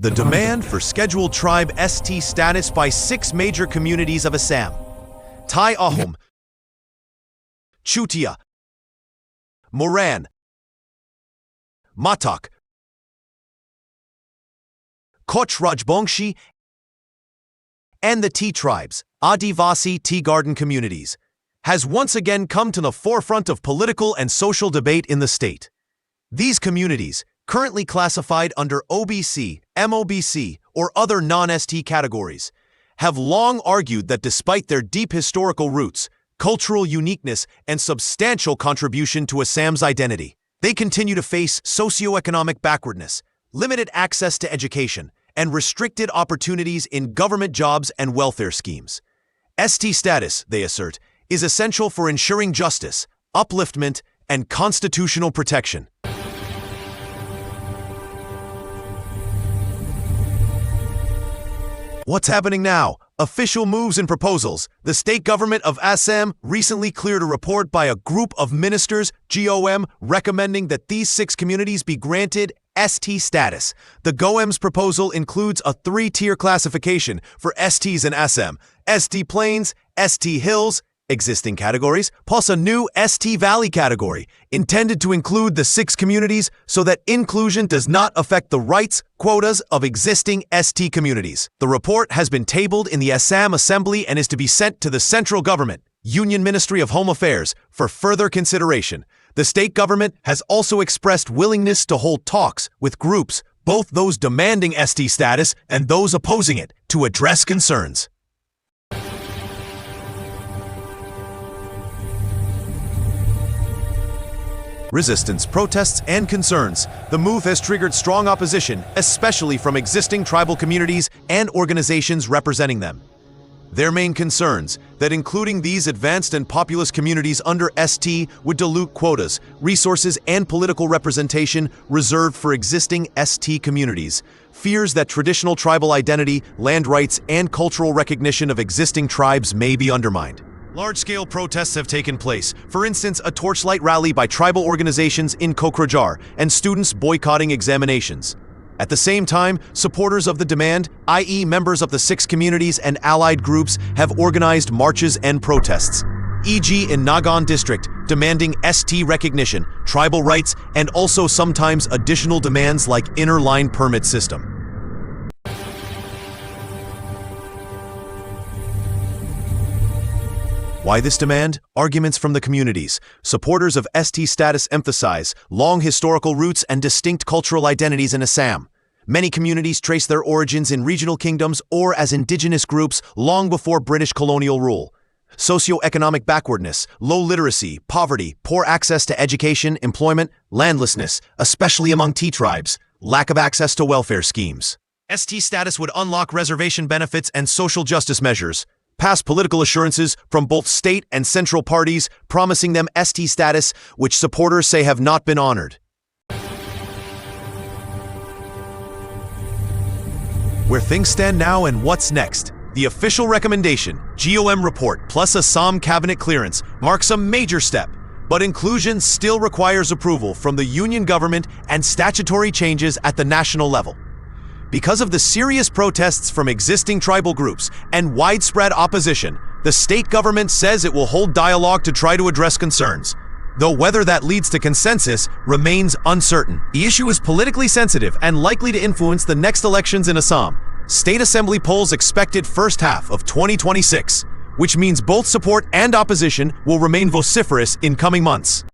The demand for scheduled tribe ST status by 6 major communities of Assam: Tai Ahom, Chutia, Moran, Matak, Koch-Rajbongshi, and the Tea tribes, Adivasi tea garden communities, has once again come to the forefront of political and social debate in the state. These communities, currently classified under OBC, MOBC, or other non-ST categories, have long argued that despite their deep historical roots, cultural uniqueness, and substantial contribution to Assam's identity, they continue to face socioeconomic backwardness, limited access to education, and restricted opportunities in government jobs and welfare schemes. ST status, they assert, is essential for ensuring justice, upliftment, and constitutional protection. What's happening now? Official moves and proposals. The state government of Assam recently cleared a report by a group of ministers, GOM, recommending that these 6 communities be granted ST status. The GOM's proposal includes a 3-tier classification for STs in Assam: ST Plains, ST Hills, existing categories, plus a new ST Valley category, intended to include the 6 communities so that inclusion does not affect the rights, quotas of existing ST communities. The report has been tabled in the Assam Assembly and is to be sent to the central government, Union Ministry of Home Affairs, for further consideration. The state government has also expressed willingness to hold talks with groups, both those demanding ST status and those opposing it, to address concerns. Resistance, protests, and concerns. The move has triggered strong opposition, especially from existing tribal communities and organizations representing them. Their main concerns, that including these advanced and populous communities under ST would dilute quotas, resources, and political representation reserved for existing ST communities. Fears that traditional tribal identity, land rights, and cultural recognition of existing tribes may be undermined. Large-scale protests have taken place, for instance a torchlight rally by tribal organizations in Koch-Rajbongshi and students boycotting examinations. At the same time, supporters of the demand, i.e. members of the 6 communities and allied groups, have organized marches and protests, e.g. in Nagan district, demanding ST recognition, tribal rights, and also sometimes additional demands like inner line permit system. Why this demand? Arguments from the communities. Supporters of ST status emphasize long historical roots and distinct cultural identities in Assam. Many communities trace their origins in regional kingdoms or as indigenous groups long before British colonial rule. Socioeconomic backwardness, low literacy, poverty, poor access to education, employment, landlessness, especially among Tea tribes, lack of access to welfare schemes. ST status would unlock reservation benefits and social justice measures. Past political assurances from both state and central parties promising them ST status, which supporters say have not been honored. Where things stand now and what's next? The official recommendation, GOM report plus Assam cabinet clearance, marks a major step, but inclusion still requires approval from the union government and statutory changes at the national level. Because of the serious protests from existing tribal groups and widespread opposition, the state government says it will hold dialogue to try to address concerns, though whether that leads to consensus remains uncertain. The issue is politically sensitive and likely to influence the next elections in Assam. State Assembly polls expected first half of 2026, which means both support and opposition will remain vociferous in coming months.